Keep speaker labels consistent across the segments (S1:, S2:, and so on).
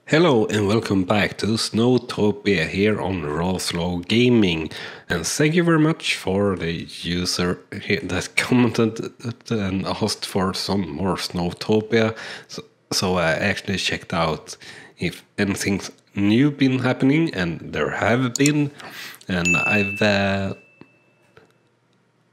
S1: Hello and welcome back to SnowTopia here on RawSlowGaming, and thank you very much for the user that commented and asked for some more SnowTopia. So I actually checked out if anything's new been happening, and there have been, and I've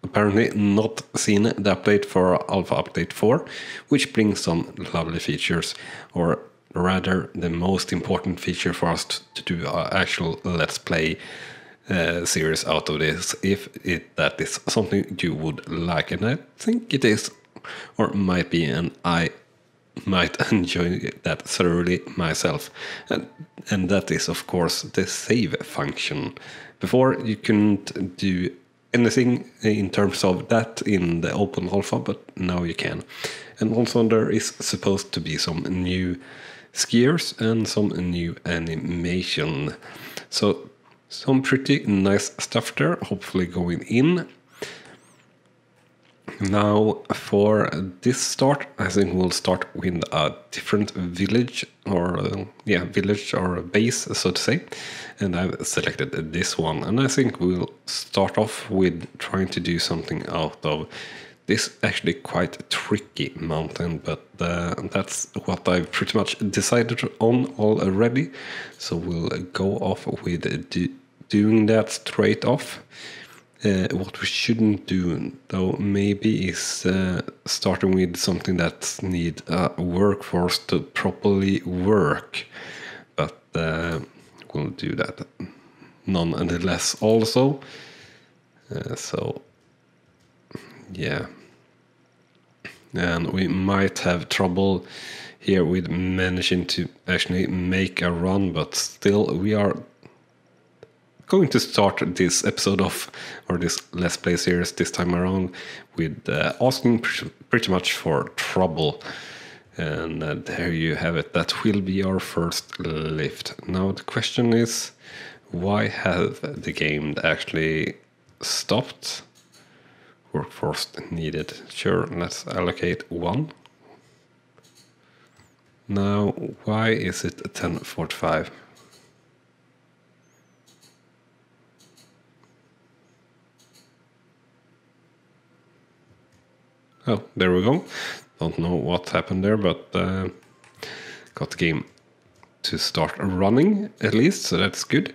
S1: apparently not seen the update for Alpha Update 4, which brings some lovely features, or rather the most important feature for us to do our actual Let's Play series out of this, if that is something you would like, and I think it is, or might be, and I might enjoy that thoroughly myself, and that is of course the save function. Before you couldn't do anything in terms of that in the open alpha, but now you can. And also there is supposed to be some new skiers and some new animation, so some pretty nice stuff there, hopefully going in. Now for this start, I think we'll start with a different village, or village or base, so to say, and I've selected this one, and I think we'll start off with trying to do something out of this actually quite tricky mountain, but that's what I've pretty much decided on already, so we'll go off with doing that straight off. What we shouldn't do, though, maybe is starting with something that needs a workforce to properly work, but we'll do that nonetheless also. So yeah, and we might have trouble here with managing to actually make a run, but still we are going to start this episode off, or this Let's Play series this time around, with asking pretty much for trouble. And there you have it. That will be our first lift. Now the question is, why have the game actually stopped? Workforce needed. Sure, let's allocate one. Now, why is it 10:45? Oh, there we go. Don't know what happened there, but got the game to start running at least, so that's good.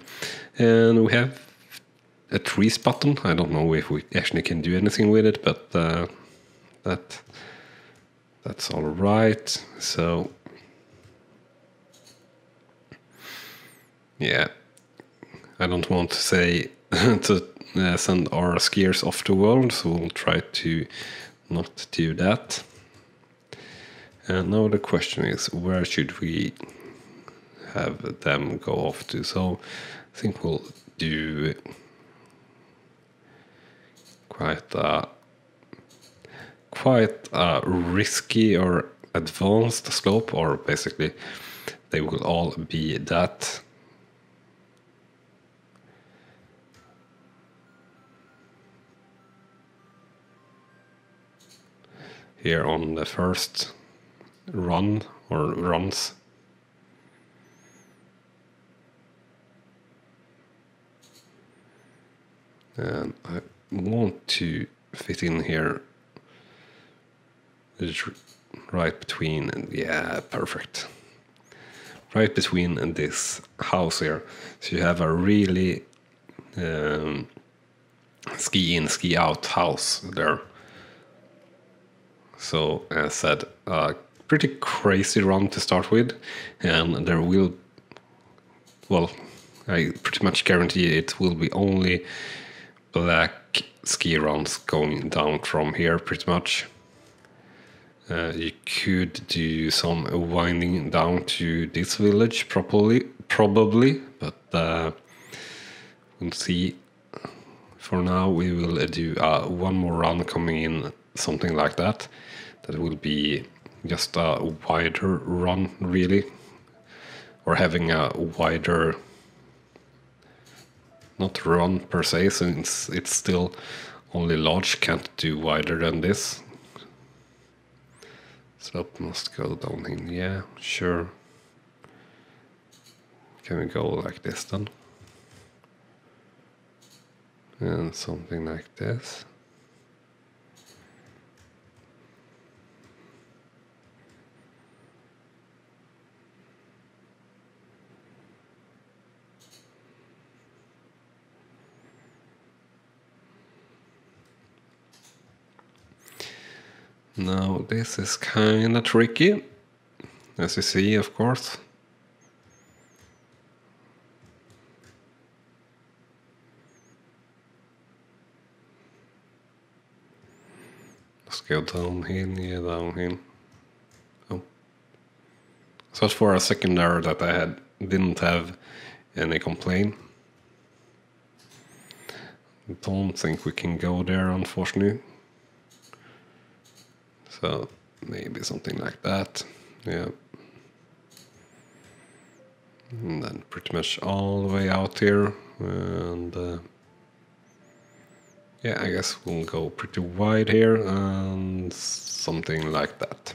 S1: And we have a trees button. I don't know if we actually can do anything with it, but that's all right. So yeah, I don't want to say to send our skiers off the world, so we'll try to not do that. And now the question is, where should we have them go off to? So I think we'll do quite a risky or advanced slope, or basically they will all be that. Here on the first run, or runs. And I want to fit in here right between, yeah, perfect. Right between this house here. So you have a really ski in, ski out house there. So as I said, a pretty crazy run to start with, and there will, well, I pretty much guarantee it will be only black ski runs going down from here, pretty much. You could do some winding down to this village probably, but we'll see. For now we will do one more run coming in, something like that. That will be just a wider run, really, or having a wider, not run per se, since it's still only large, can't do wider than this. Slope must go down in, yeah, sure. Can we go like this then? And something like this. Now this is kind of tricky, as you see, of course. Let's go downhill, yeah, downhill. Oh. So for a second there that I didn't have any complaint. Don't think we can go there, unfortunately. So maybe something like that, yeah. And then pretty much all the way out here, and yeah, I guess we'll go pretty wide here and something like that.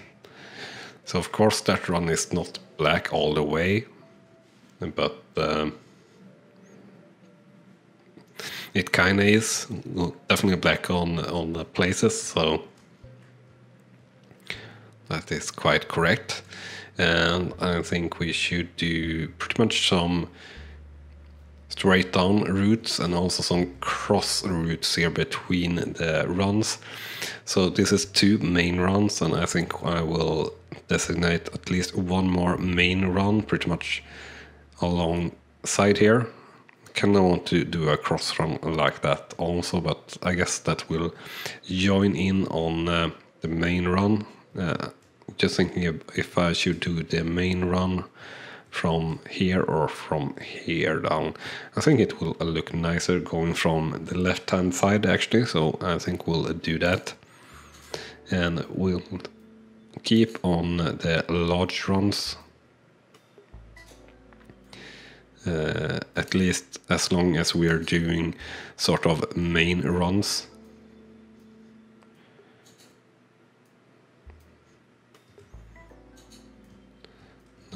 S1: So of course that run is not black all the way, but it kind of is, definitely black on the places, so that is quite correct. And I think we should do pretty much some straight down routes and also some cross routes here between the runs. So this is 2 main runs, and I think I will designate at least one more main run pretty much alongside here. Kind of want to do a cross run like that also, but I guess that will join in on the main run. Just thinking if I should do the main run from here or from here down. I think it will look nicer going from the left hand side actually, so I think we'll do that. And we'll keep on the large runs, at least as long as we are doing sort of main runs.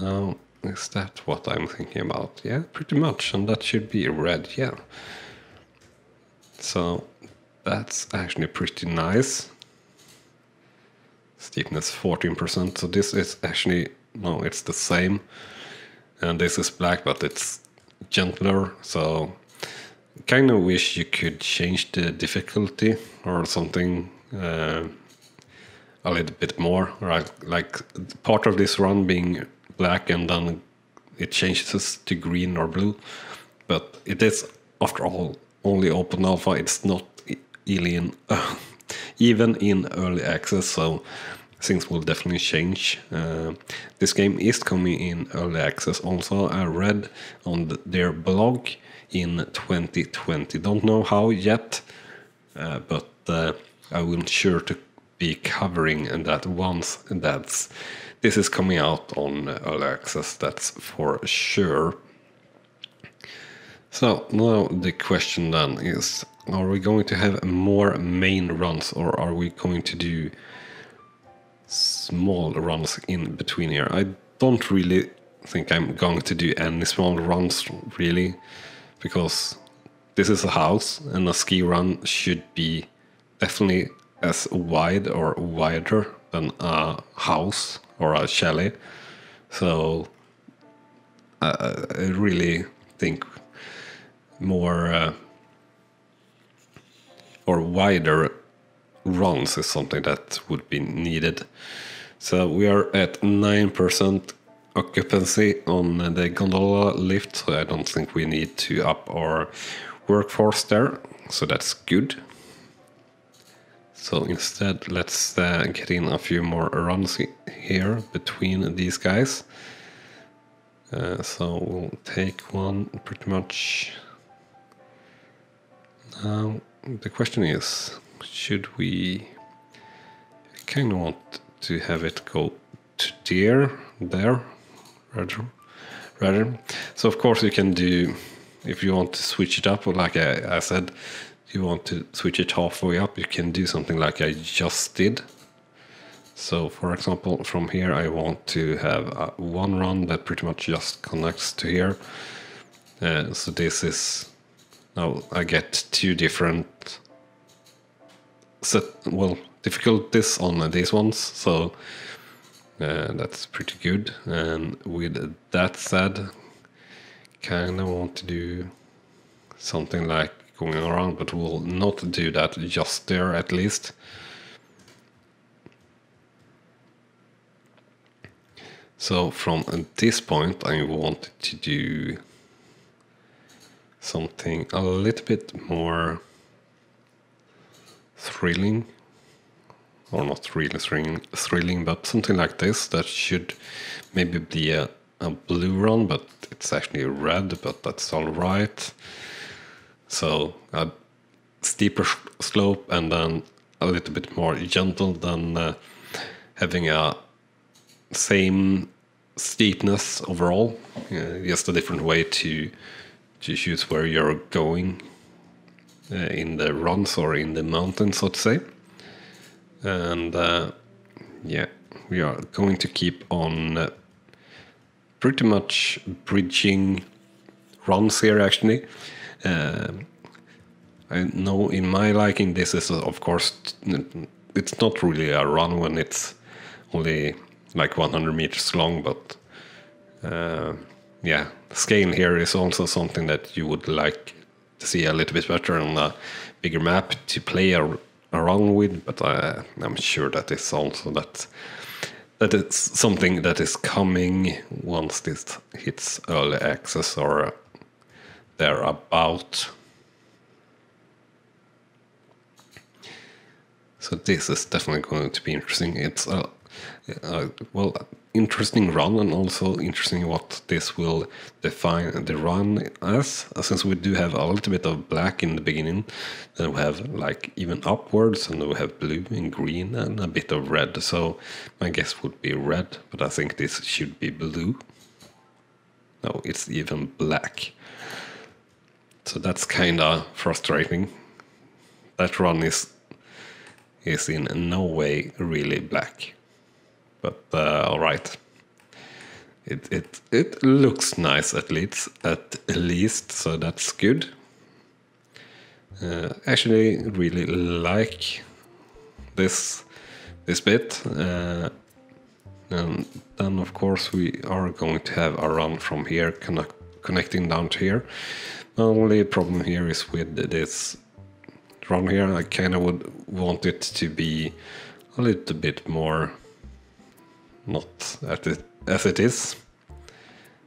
S1: Now, is that what I'm thinking about? Yeah, pretty much, and that should be red, yeah. So that's actually pretty nice. Steepness 14%, so this is actually, no, it's the same. And this is black, but it's gentler, so kind of wish you could change the difficulty or something a little bit more, right? Like part of this run being black and then it changes to green or blue, but it is after all only open alpha. It's not even in early access, so things will definitely change. This game is coming in early access also. I read on their blog in 2020. Don't know how yet, but I will sure to be covering that once this is coming out on early access, that's for sure. So now the question then is, are we going to have more main runs or are we going to do small runs in between here? I don't really think I'm going to do any small runs really, because this is a house and a ski run should be definitely as wide or wider than a house or a chalet. So I really think more or wider runs is something that would be needed. So we are at 9% occupancy on the gondola lift, so I don't think we need to up our workforce there, so that's good. So instead, let's get in a few more runs here between these guys. So we'll take one pretty much. Now the question is, should we kind of want to have it go to there rather. So of course you can do, if you want to switch it up, or like I said, you want to switch it halfway up, you can do something like I just did. So for example, from here I want to have one run that pretty much just connects to here. So this is, now I get two different difficulties on these ones, so that's pretty good. And with that said, kind of want to do something like going around, but we'll not do that just there, at least. So from this point I wanted to do something a little bit more thrilling, or not really thrilling, but something like this that should maybe be a blue run, but it's actually red, but that's all right. So a steeper slope and then a little bit more gentle than having a same steepness overall, just a different way to choose where you're going in the runs or in the mountains, so to say. And yeah, we are going to keep on pretty much bridging runs here, actually. I know in my liking this is, of course, it's not really a run when it's only like 100 meters long, but yeah, scale here is also something that you would like to see a little bit better on a bigger map to play around with, but I'm sure that it's also that it's something that is coming once this hits early access or thereabout. So this is definitely going to be interesting. It's a interesting run, and also interesting what this will define the run as, since we do have a little bit of black in the beginning, then we have like even upwards, and then we have blue and green and a bit of red. So my guess would be red, but I think this should be blue. No, it's even black. So that's kind of frustrating. That run is in no way really black. But all right, it looks nice at least, so that's good. Actually, really like this bit, and then of course we are going to have a run from here connecting down to here. The only problem here is with this run here, I kind of would want it to be a little bit more not as it is.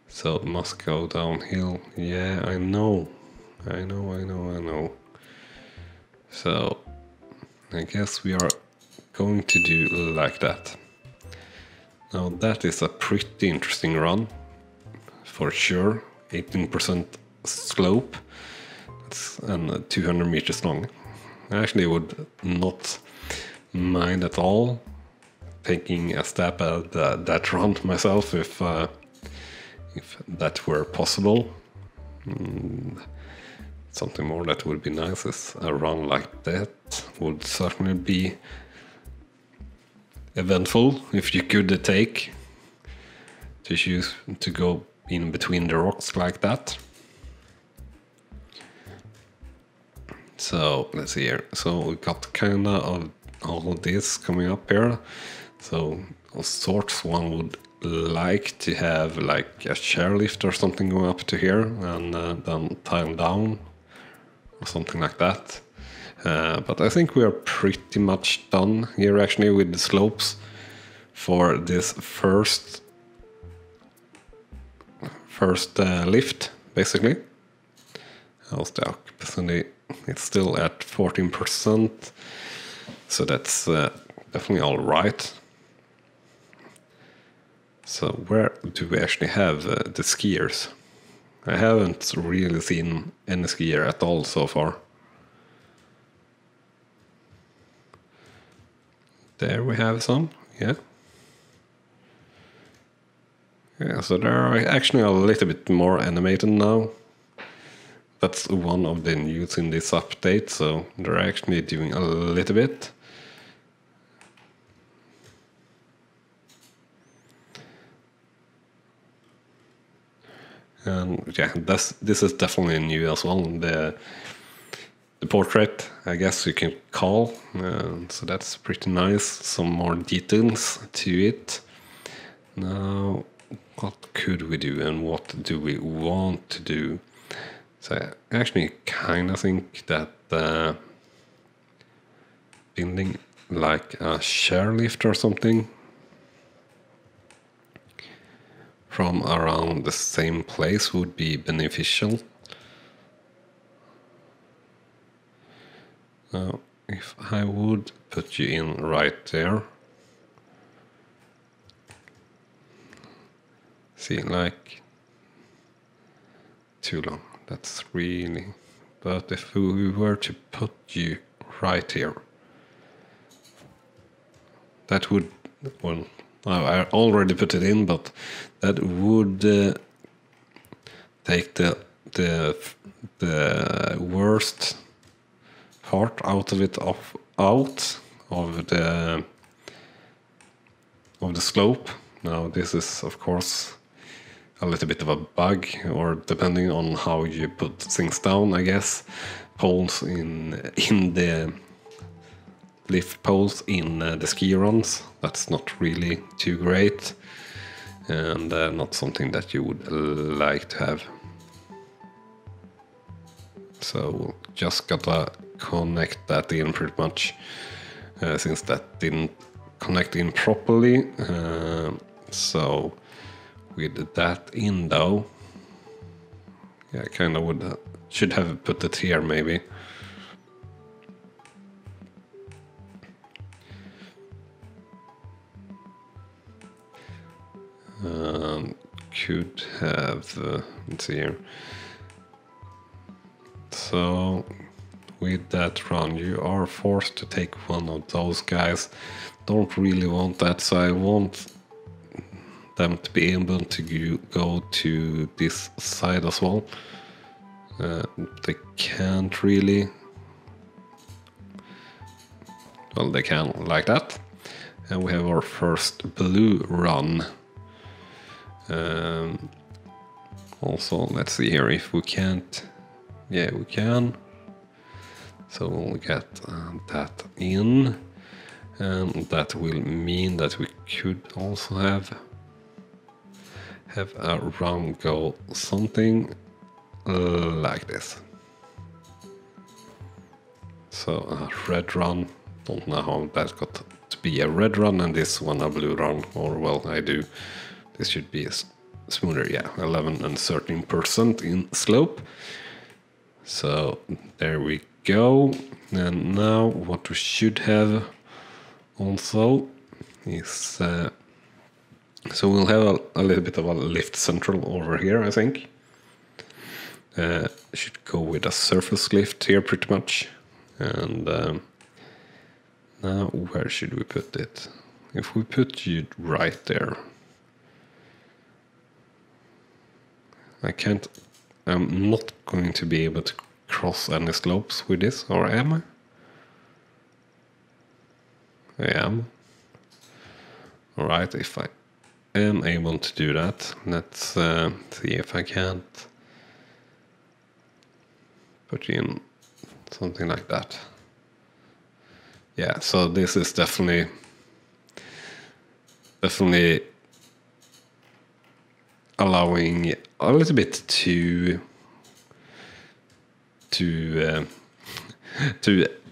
S1: So it must go downhill. Yeah, I know. So I guess we are going to do like that. Now that is a pretty interesting run, for sure. 18% slope, and 200 meters long. I actually would not mind at all taking a stab at that run myself if that were possible. Something more that would be nice is a run like that. Would certainly be eventful if you could take to choose to go in between the rocks like that. So let's see here. So we got kind of all this coming up here. So of sorts, one would like to have like a chairlift or something going up to here and then tile down or something like that. But I think we are pretty much done here actually with the slopes for this first lift, basically. How's the occupancy? It's still at 14%, so that's definitely all right. So where do we actually have the skiers? I haven't really seen any skier at all so far. There we have some, yeah. Yeah, so they are actually a little bit more animated now. That's one of the news in this update, so they're actually doing a little bit. And yeah, this is definitely new as well. The portrait, I guess you can call, so that's pretty nice. Some more details to it. Now, what could we do and what do we want to do? So I actually kind of think that building like a chairlift or something from around the same place would be beneficial. Now, if I would put you in right there, see, like, too long, that's really, but if we were to put you right here, that would, well, I already put it in, but that would take the worst part out of it, out of the slope. Now this is of course a little bit of a bug, or depending on how you put things down, I guess. Poles in the lift poles in the skiruns, that's not really too great, and not something that you would like to have. So just gotta connect that in pretty much, since that didn't connect in properly. So with that in though, yeah, I kind of should have put it here maybe. Could have, let's see here. So with that run, you are forced to take one of those guys. Don't really want that, so I want them to be able to go to this side as well. They can't really. Well, they can like that. And we have our first blue run. Also, let's see here if we can't. Yeah, we can. So we'll get that in, and that will mean that we could also have a run go something like this. So a red run, don't know how that got to be a red run and this one a blue run, or well, I do. This should be smoother, yeah, 11 and 13% in slope. So there we go. And now what we should have also is, so we'll have a little bit of a lift central over here, I think. Should go with a surface lift here pretty much. And now where should we put it? If we put you right there, I'm not going to be able to cross any slopes with this, or am I? I am. Alright, if I am able to do that, let's see if I can't put in something like that. Yeah, so this is definitely allowing a little bit to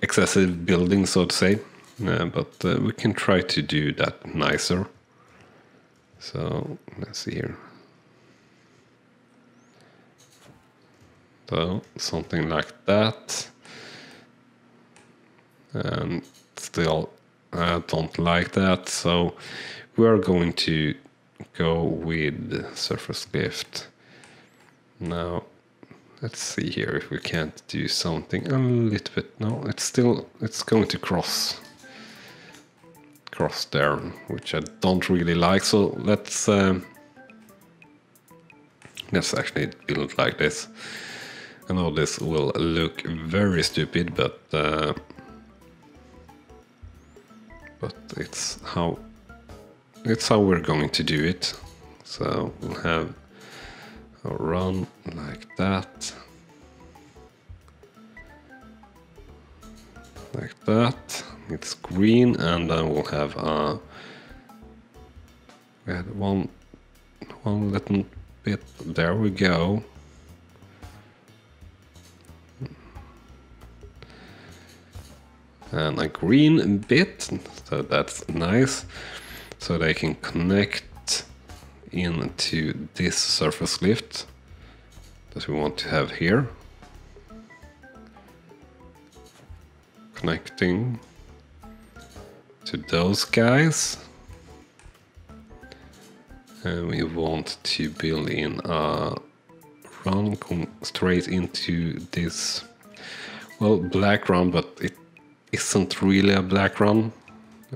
S1: excessive building, so to say, but we can try to do that nicer. So let's see here. So something like that, and still I don't like that, so we're going to go with surface lift. Now let's see here if we can't do something a little bit. No, it's going to cross there, which I don't really like. So let's actually build like this. I know this will look very stupid, but it's how we're going to do it. So we'll have I'll run like that. Like that. It's green, and then we'll have we had one little bit. There we go. And a green bit, so that's nice. So they can connect into this surface lift that we want to have here. Connecting to those guys. And we want to build in a run straight into this, well, black run, but it isn't really a black run,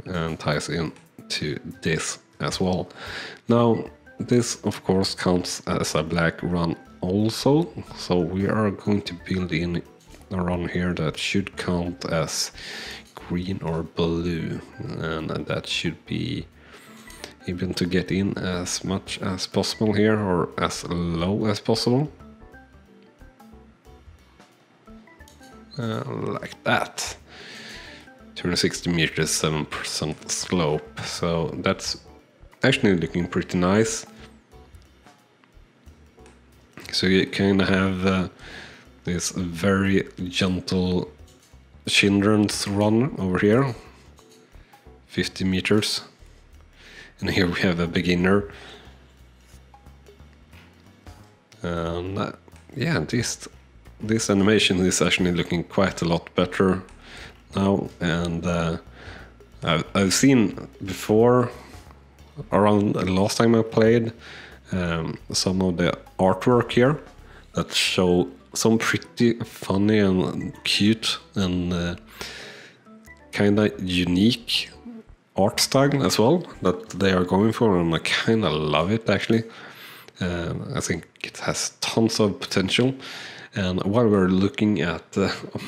S1: and ties into this as well. Now, this of course counts as a black run also, so we are going to build in a run here that should count as green or blue, and that should be able to get in as much as possible here, or as low as possible. Like that. 260 meters, 7% slope, so that's actually looking pretty nice. So you kind of have this very gentle children's run over here, 50 meters. And here we have a beginner. And yeah, this animation is actually looking quite a lot better now. And I've seen before, around the last time I played, some of the artwork here that show some pretty funny and cute and kind of unique art style as well that they are going for, and I kind of love it actually. I think it has tons of potential. And while we're looking at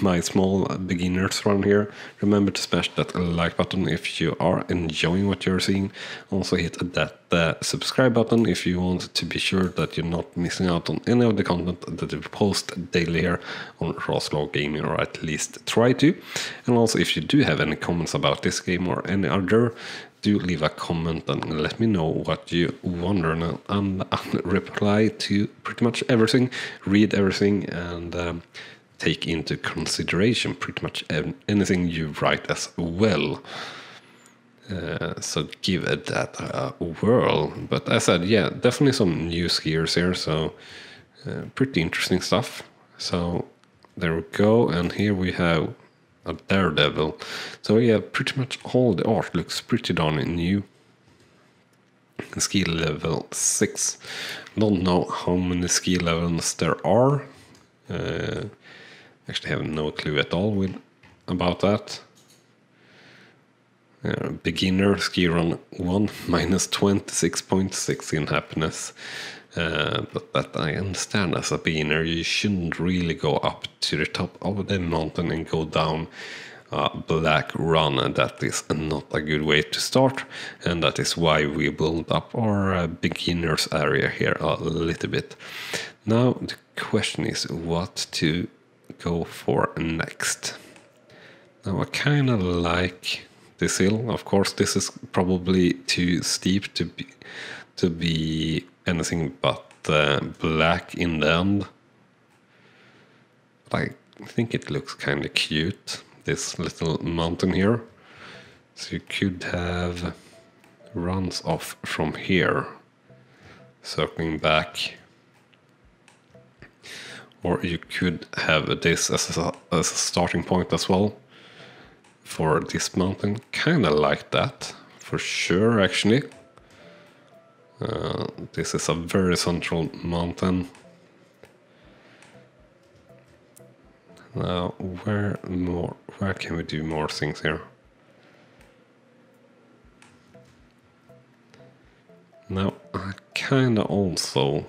S1: my small beginners run here, remember to smash that like button if you are enjoying what you're seeing. Also hit that subscribe button if you want to be sure that you're not missing out on any of the content that we post daily here on RawSlowGaming, or at least try to. And also, if you do have any comments about this game or any other, do leave a comment and let me know what you wonder, and I'll reply to pretty much everything, read everything, and take into consideration pretty much anything you write as well. So give that a whirl. But as I said, yeah, definitely some new skiers here, so pretty interesting stuff. So there we go, and here we have a daredevil. So yeah, pretty much all the art looks pretty darn new. Skill level 6. Don't know how many skill levels there are. Actually have no clue at all about that. Beginner ski run 1 minus 26.6 in happiness. But that I understand, as a beginner you shouldn't really go up to the top of the mountain and go down a black run, and that is not a good way to start, and that is why we build up our beginners area here a little bit. Now the question is what to go for next. Now I kind of like this hill. Of course this is probably too steep to be anything but black in the end. But I think it looks kind of cute, this little mountain here. So you could have runs off from here, circling back. Or you could have this as a starting point as well for this mountain. Kind of like that, for sure, actually. This is a very central mountain. Now, where can we do more things here? Now, I kinda also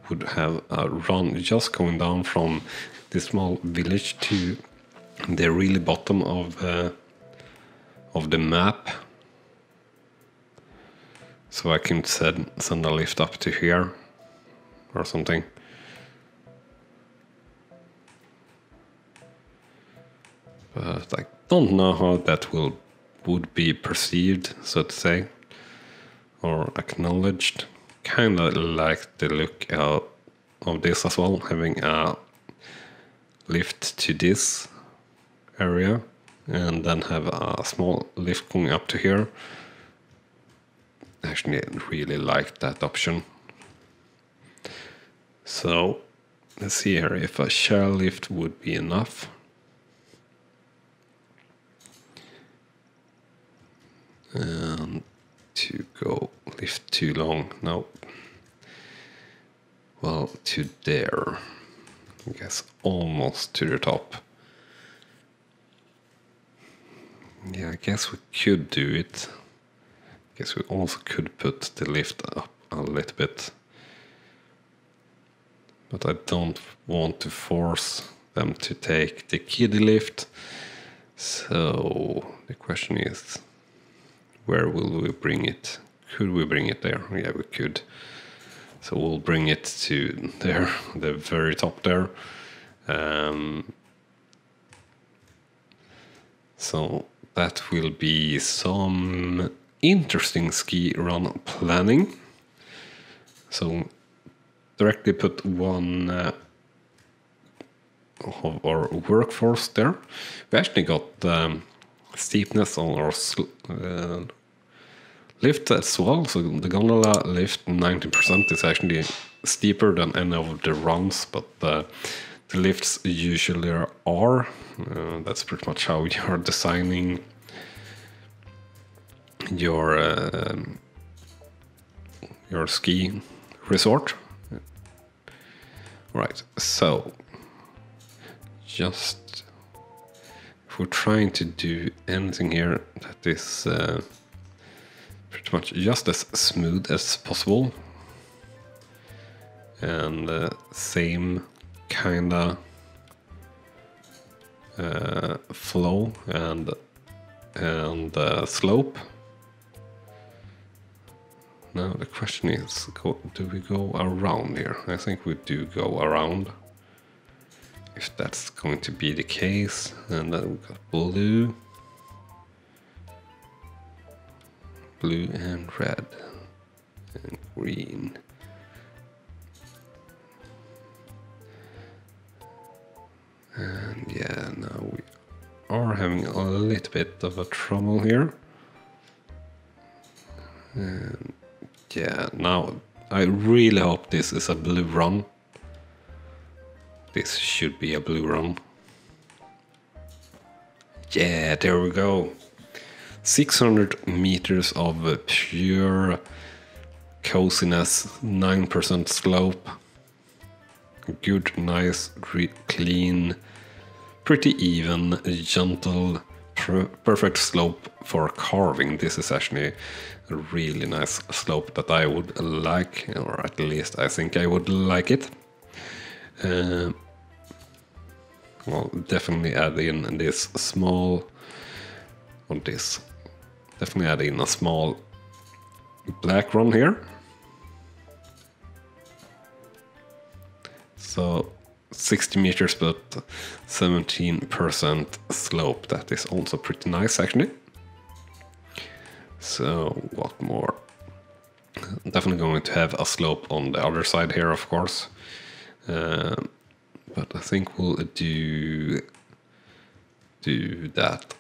S1: would have a run just going down from this small village to the really bottom of the map. So I can send a lift up to here or something. but I don't know how that would be perceived, so to say, or acknowledged. Kind of like the look of this as well, having a lift to this area and then have a small lift going up to here. Actually, I really like that option. So let's see here if a shell lift would be enough. And to go lift too long, no. Well, to there. I guess almost to the top. Yeah, I guess we could do it. I guess we also could put the lift up a little bit. But I don't want to force them to take the kiddie lift. So the question is, where will we bring it? Could we bring it there? Yeah, we could. So we'll bring it to there, the very top there. So that will be some interesting ski run planning. So directly put one of our workforce there. We actually got steepness on our lift as well. So the gondola lift 90% is actually steeper than any of the runs, but the lifts usually are. That's pretty much how you are designing your ski resort. Right, so just if we're trying to do anything here that is pretty much just as smooth as possible, and same kinda flow and slope. Now the question is, do we go around here? I think we do go around. If that's going to be the case, and then we got blue and red and green. And yeah, now we are having a little bit of a trouble here. And yeah, now I really hope this is a blue run. This should be a blue run. Yeah, there we go. 600 meters of pure coziness, 9% slope. Good, nice, clean, pretty even, gentle, perfect slope for carving. This is actually a really nice slope that I would like, or at least I think I would like it. Well, definitely add in this small, or this, definitely add in a small black run here. So 60 meters but 17% slope. That is also pretty nice actually. So what more? Definitely going to have a slope on the other side here, of course. But I think we'll do that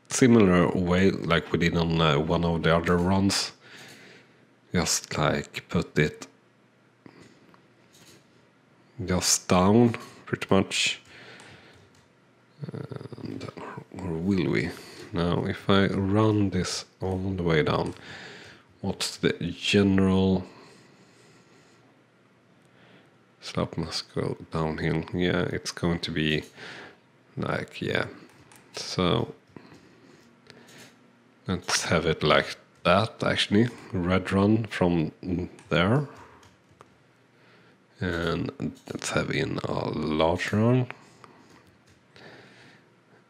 S1: similar way like we did on one of the other runs. Just like put it just down, pretty much. And, or will we? Now, if I run this all the way down, what's the general slope? Must go downhill. Yeah, it's going to be like, yeah. So let's have it like that actually. Red run from there. And let's have in a large run.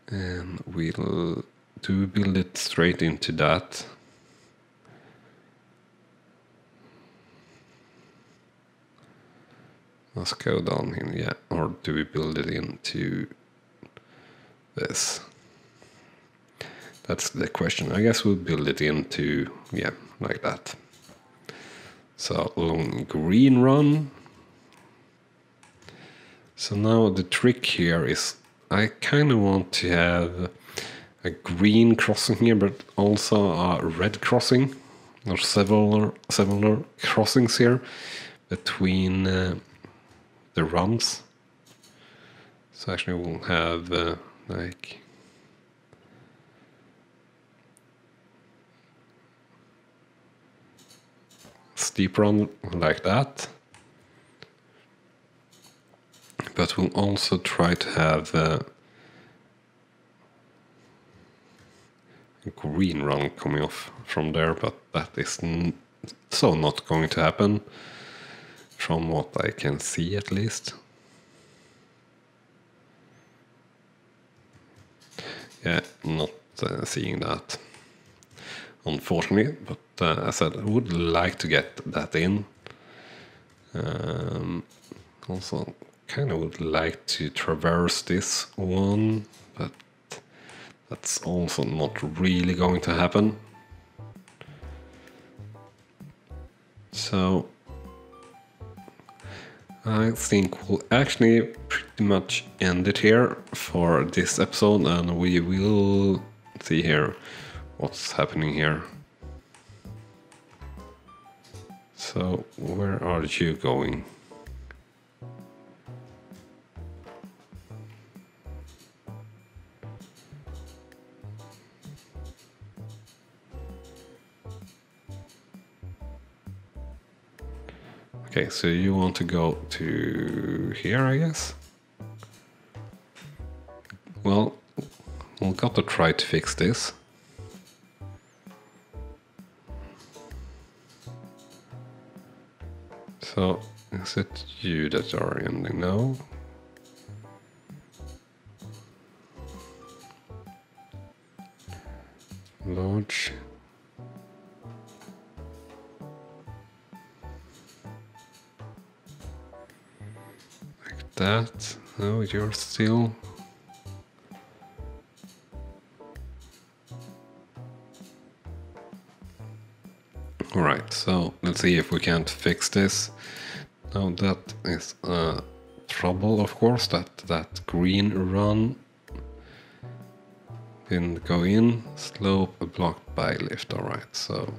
S1: And we'll build it straight into that. Let's go down here, yeah. Or do we build it into this? That's the question. I guess we'll build it into, yeah, like that. So long green run. So now the trick here is I kind of want to have a green crossing here, but also a red crossing. There's several crossings here between the runs. So actually we'll have like steep run like that. But we'll also try to have a green run coming off from there, but that is so not going to happen from what I can see at least. Yeah, not seeing that, unfortunately, but as I said, I would like to get that in. Also, kind of would like to traverse this one, but that's also not really going to happen. So I think we'll actually pretty much end it here for this episode, and we will see here what's happening here. So where are you going? Okay, so you want to go to here, I guess? Well, we'll got to try to fix this. So, is it you that are ending now? Large. Like that. No, you're still... Alright, so let's see if we can't fix this. Now that is trouble, of course, that green run didn't go in. Slope blocked by lift, alright, so...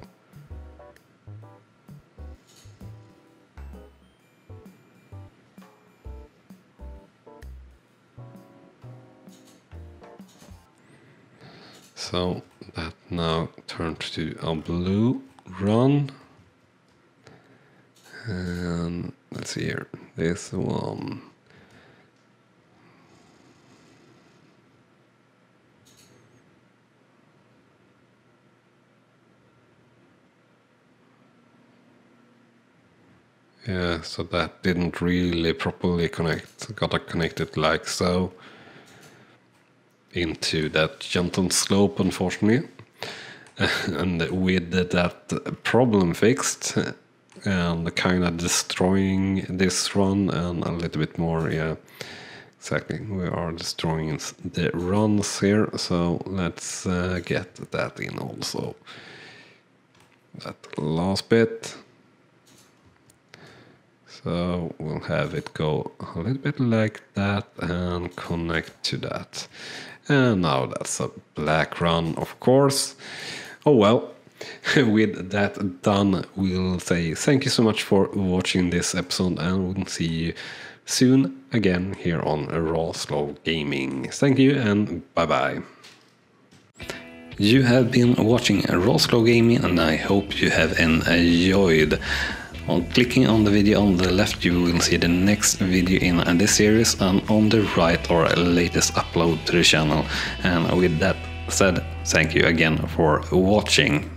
S1: So that now turned to a blue run. And let's see here, this one. Yeah, so that didn't really properly connect. Gotta connect it like so into that gentle slope, unfortunately. And with that problem fixed, and kind of destroying this run and a little bit more, yeah, exactly, we are destroying the runs here, so let's get that in also. That last bit. So we'll have it go a little bit like that and connect to that. And now that's a black run, of course. Oh well, with that done, we'll say thank you so much for watching this episode, and we'll see you soon again here on RawSlowGaming. Thank you and bye bye. You have been watching RawSlowGaming, and I hope you have enjoyed. On clicking on the video on the left, you will see the next video in this series, and on the right our latest upload to the channel. And with that said, thank you again for watching.